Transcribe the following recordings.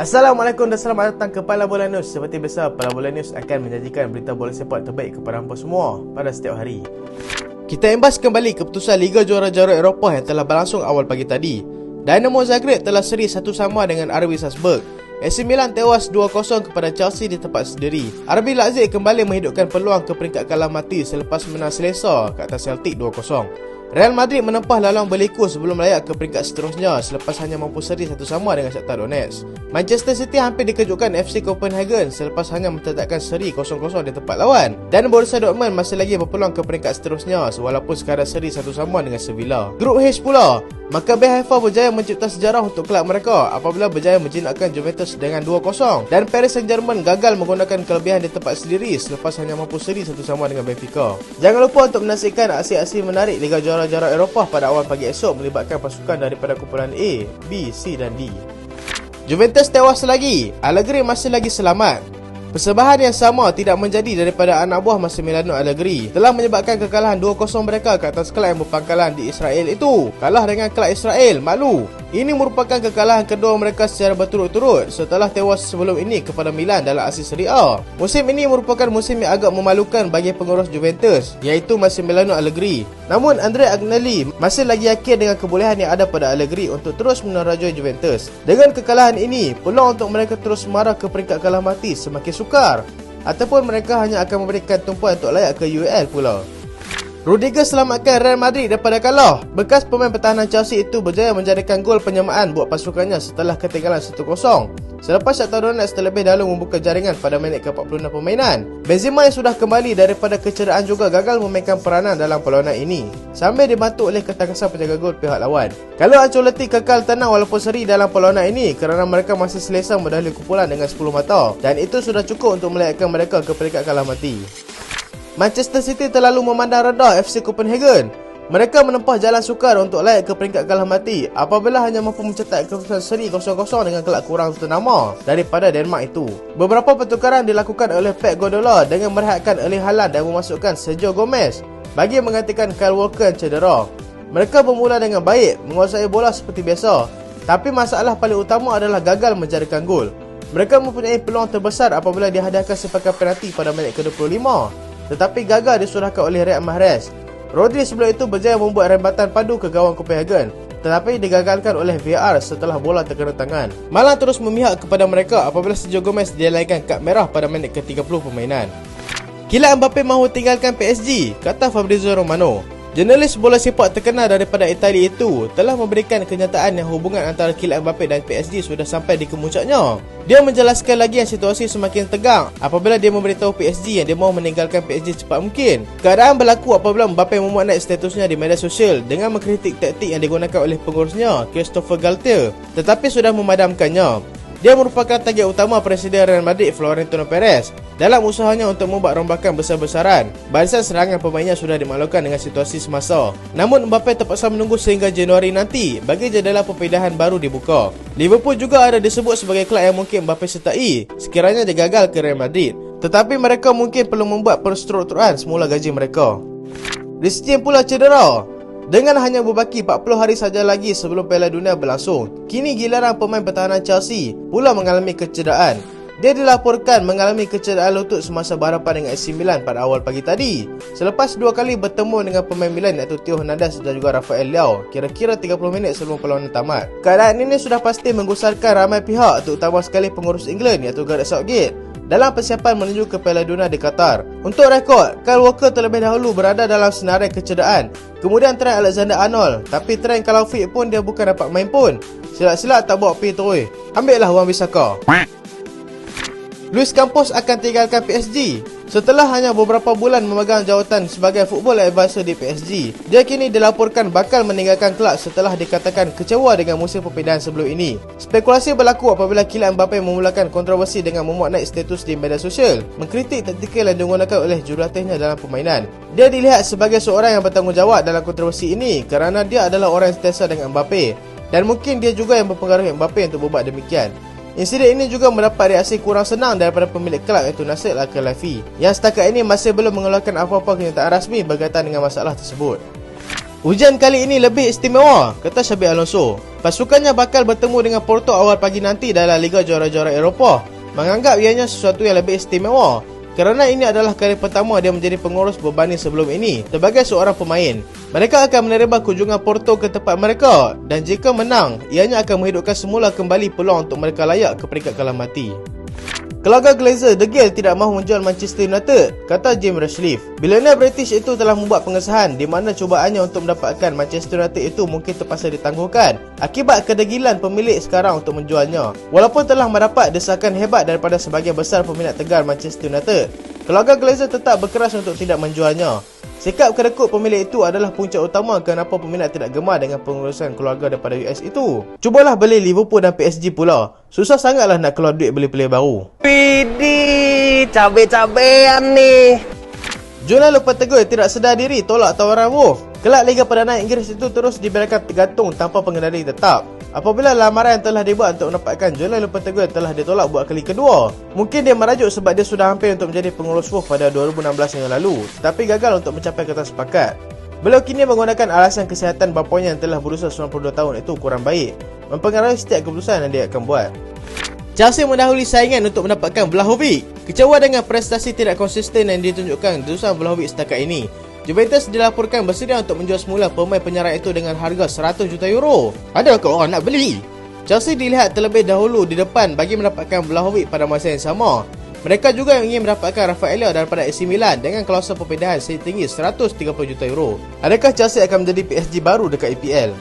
Assalamualaikum dan selamat datang ke Pala Bola News. Seperti biasa, Pala Bola News akan menyajikan berita bola sepak terbaik kepada hampa semua pada setiap hari. Kita imbas kembali keputusan Liga Juara-Juara Eropah yang telah berlangsung awal pagi tadi. Dynamo Zagreb telah seri 1-1 dengan RB Salzburg. AC Milan tewas 2-0 kepada Chelsea di tempat sendiri. RB Leipzig kembali menghidupkan peluang ke peringkat kalah mati selepas menang selesa ke atas Celtic 2-0. Real Madrid menempah laluan berliku sebelum layak ke peringkat seterusnya selepas hanya mampu seri 1-1 dengan Shakhtar Donetsk. Manchester City hampir dikejutkan FC Copenhagen selepas hanya mencatatkan seri 0-0 di tempat lawan. Dan Borussia Dortmund masih lagi berpeluang ke peringkat seterusnya walaupun sekadar seri 1-1 dengan Sevilla. Grup H pula, Maccabi Haifa berjaya mencipta sejarah untuk kelab mereka apabila berjaya menjinakkan Juventus dengan 2-0. Dan Paris Saint-Germain gagal menggunakan kelebihan di tempat sendiri selepas hanya mampu seri 1-1 dengan Benfica. Jangan lupa untuk menyaksikan aksi-aksi menarik Liga Juara-Juara Eropah pada awal pagi esok melibatkan pasukan daripada kumpulan A, B, C dan D. Juventus tewas lagi, Allegri masih lagi selamat. Persembahan yang sama tidak menjadi daripada anak buah Massimiliano Allegri telah menyebabkan kekalahan 2-0 mereka ke atas kelab yang berpangkalan di Israel itu. Kalah dengan kelab Israel, malu. Ini merupakan kekalahan kedua mereka secara berturut-turut setelah tewas sebelum ini kepada Milan dalam aksi Serie A. Musim ini merupakan musim yang agak memalukan bagi pengurus Juventus, iaitu Massimiliano Allegri. Namun Andrea Agnelli masih lagi yakin dengan kebolehan yang ada pada Allegri untuk terus menerajui Juventus. Dengan kekalahan ini, peluang untuk mereka terus marah ke peringkat kalah mati semakin sukar, ataupun mereka hanya akan memberikan tumpuan untuk layak ke UEL pula. Rudiger selamatkan Real Madrid daripada kalah. Bekas pemain pertahanan Chelsea itu berjaya menjadikan gol penyamaan buat pasukannya setelah ketinggalan 1-0 selepas Shakhtar Donetsk terlebih dahulu membuka jaringan pada minit ke-46 permainan. Benzema yang sudah kembali daripada kecederaan juga gagal memainkan peranan dalam perlawanan ini sambil dibantu oleh ketangkasan penjaga gol pihak lawan. Kalau Ancelotti kekal tenang walaupun seri dalam perlawanan ini kerana mereka masih selesa mendahului kumpulan dengan 10 mata dan itu sudah cukup untuk melayakkan mereka ke peringkat kalah mati. Manchester City terlalu memandang rendah FC Copenhagen. Mereka menempah jalan sukar untuk layak ke peringkat kalah mati apabila hanya mampu mencetak keputusan seri 0-0 dengan kelab kurang ternama daripada Denmark itu. Beberapa pertukaran dilakukan oleh Pep Guardiola dengan merehatkan Erling Haaland dan memasukkan Sergio Gomez bagi menggantikan Kyle Walker yang cedera. Mereka bermula dengan baik, menguasai bola seperti biasa, tapi masalah paling utama adalah gagal menjadikan gol. Mereka mempunyai peluang terbesar apabila dihadiahkan sepakan penalti pada minit ke-25. Tetapi gagal disurahkan oleh Riyad Mahrez. Rodri sebelum itu berjaya membuat rembatan padu ke gawang Copenhagen, tetapi digagalkan oleh VAR setelah bola terkena tangan. Malah terus memihak kepada mereka apabila Sergio Gomez dilaikan kad merah pada minit ke-30 permainan. Kylian Mbappe mahu tinggalkan PSG, kata Fabrizio Romano. Jurnalis bola sepak terkenal daripada Itali itu telah memberikan kenyataan yang hubungan antara Kylian Mbappe dan PSG sudah sampai di kemuncaknya. Dia menjelaskan lagi yang situasi semakin tegang apabila dia memberitahu PSG yang dia mahu meninggalkan PSG secepat mungkin. Keadaan berlaku apabila Mbappe memuat naik statusnya di media sosial dengan mengkritik taktik yang digunakan oleh pengurusnya, Christopher Galtier, tetapi sudah memadamkannya. Dia merupakan target utama Presiden Real Madrid Florentino Perez dalam usahanya untuk membuat rombakan besar-besaran. Barisan serangan pemainnya sudah dimaklumkan dengan situasi semasa. Namun Mbappe terpaksa menunggu sehingga Januari nanti bagi jadalah perpindahan baru dibuka. Liverpool juga ada disebut sebagai kelab yang mungkin Mbappe sertai sekiranya dia gagal ke Real Madrid. Tetapi mereka mungkin perlu membuat perstrukturan semula gaji mereka. Reece James pula cedera. Dengan hanya berbaki 40 hari saja lagi sebelum Piala Dunia berlangsung, kini giliran pemain pertahanan Chelsea pula mengalami kecederaan. Dia dilaporkan mengalami kecederaan lutut semasa berhadapan dengan AC Milan pada awal pagi tadi, selepas dua kali bertemu dengan pemain Milan iaitu Theo Hernandez dan juga Rafael Leao kira-kira 30 minit sebelum perlawanan tamat. Keadaan ini sudah pasti menggusarkan ramai pihak, terutama sekali pengurus England iaitu Gareth Southgate dalam persiapan menuju ke Piala Dunia di Qatar. Untuk rekod, Kyle Walker terlebih dahulu berada dalam senarai kecederaan. Kemudian Trent Alexander-Arnold, tapi Trent kalau fit pun dia bukan dapat main pun. Silap-silap tak bawa pergi terus. Ambillah Wan-Bissaka. Luis Campos akan tinggalkan PSG. Setelah hanya beberapa bulan memegang jawatan sebagai football advisor di PSG, dia kini dilaporkan bakal meninggalkan kelab setelah dikatakan kecewa dengan musim perpindahan sebelum ini. Spekulasi berlaku apabila Kylian Mbappe memulakan kontroversi dengan memuat naik status di media sosial, mengkritik taktikal yang digunakan oleh jurulatihnya dalam permainan. Dia dilihat sebagai seorang yang bertanggungjawab dalam kontroversi ini kerana dia adalah orang yang sentiasa dengan Mbappe dan mungkin dia juga yang mempengaruhi Mbappe untuk berbuat demikian. Insiden ini juga mendapat reaksi kurang senang daripada pemilik kelab iaitu Nasser Al-Khelaifi yang setakat ini masih belum mengeluarkan apa-apa kenyataan rasmi berkaitan dengan masalah tersebut. Ujian kali ini lebih istimewa, kata Xabi Alonso. Pasukannya bakal bertemu dengan Porto awal pagi nanti dalam Liga Juara-Juara Eropah. Menganggap ianya sesuatu yang lebih istimewa kerana ini adalah kali pertama dia menjadi pengurus berbanding sebelum ini sebagai seorang pemain. Mereka akan menerima kunjungan Porto ke tempat mereka dan jika menang, ianya akan menghidupkan semula kembali peluang untuk mereka layak ke peringkat kalah mati. Keluarga Glazer degil tidak mahu menjual Manchester United, kata Jim Ratcliffe. Billionaire British itu telah membuat pengesahan di mana cubaannya untuk mendapatkan Manchester United itu mungkin terpaksa ditangguhkan akibat kedegilan pemilik sekarang untuk menjualnya. Walaupun telah mendapat desakan hebat daripada sebahagian besar peminat tegar Manchester United, keluarga Glazer tetap berkeras untuk tidak menjualnya. Sikap kedekut pemilik itu adalah punca utama kenapa peminat tidak gemar dengan pengurusan keluarga daripada US itu. Cubalah beli Liverpool dan PSG pula. Susah sangatlah nak keluar duit beli player baru. Widih, cabe-cabean nih. Jurnal Lopetegui tidak sedar diri tolak tawaran Wolves. Kelab Liga Perdana Inggeris itu terus dibiarkan tergantung tanpa pengendali tetap apabila lamaran yang telah dibuat untuk mendapatkan Jurnal Lopetegui telah ditolak buat kali kedua. Mungkin dia merajuk sebab dia sudah hampir untuk menjadi pengurus Wolves pada 2016 yang lalu, tetapi gagal untuk mencapai kata sepakat. Beliau kini menggunakan alasan kesihatan bapanya yang telah berusia 92 tahun itu kurang baik, mempengaruhi setiap keputusan yang dia akan buat. Chelsea mendahului saingan untuk mendapatkan Vlahovic. Kecewa dengan prestasi tidak konsisten yang ditunjukkan Dusan Vlahovic setakat ini, Juventus dilaporkan bersedia untuk menjual semula pemain penyerang itu dengan harga 100 juta euro. Adakah orang nak beli? Chelsea dilihat terlebih dahulu di depan bagi mendapatkan Vlahovic pada masa yang sama. Mereka juga ingin mendapatkan Rafaela daripada AC Milan dengan klausul perpindahan setinggi 130 juta euro. Adakah Chelsea akan menjadi PSG baru dekat EPL?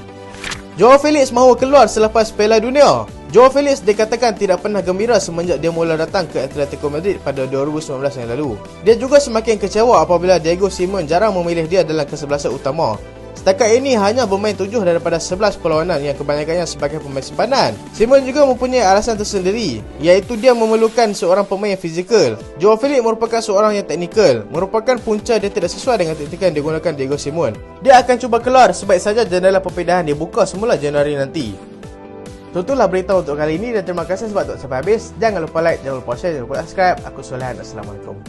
Joao Felix mahu keluar selepas Piala Dunia. Joao Felix dikatakan tidak pernah gembira semenjak dia mula datang ke Atletico Madrid pada 2019 yang lalu. Dia juga semakin kecewa apabila Diego Simeone jarang memilih dia dalam kesebelasan utama. Setakat ini hanya bermain 7 daripada 11 perlawanan yang kebanyakannya sebagai pemain simpanan. Simeone juga mempunyai alasan tersendiri, iaitu dia memerlukan seorang pemain yang fizikal. Joao Felix merupakan seorang yang teknikal, merupakan punca dia tidak sesuai dengan taktik yang digunakan Diego Simeone. Dia akan cuba keluar sebaik saja jendela perpindahan dibuka semula Januari nanti. Itulah berita untuk kali ini dan terima kasih sebab tonton sampai habis. Jangan lupa like, jangan lupa share, jangan lupa subscribe. Aku Solehan, Assalamualaikum.